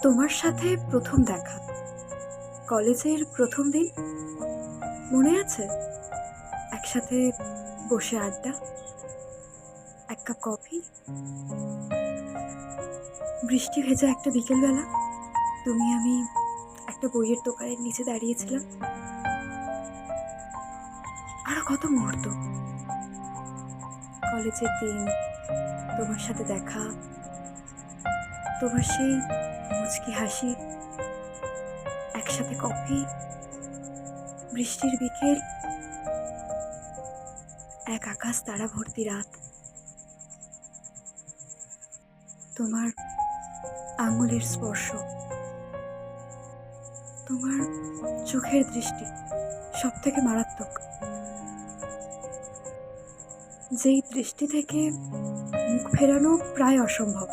তোমার সাথে প্রথম দেখা কলেজের প্রথম দিন মনে আছে? একসাথে বসে আড্ডা, এক কাপ কফি, বৃষ্টি ভেজা একটা বিকেলবেলা, তুমি আমি একটা বইয়ের দোকানের নিচে দাঁড়িয়েছিলাম। আরো কত মুহূর্ত, কলেজের দিন, তোমার সাথে দেখা, তোমার সেই মুচকি হাসি, একসাথে কফি, বৃষ্টির বিকেল, এক আকাশ তারা ভর্তি রাত, তোমার আঙুলের স্পর্শ, তোমার চোখের দৃষ্টি সব থেকে মারাত্মক, যেই দৃষ্টি থেকে মুখ ফেরানো প্রায় অসম্ভব।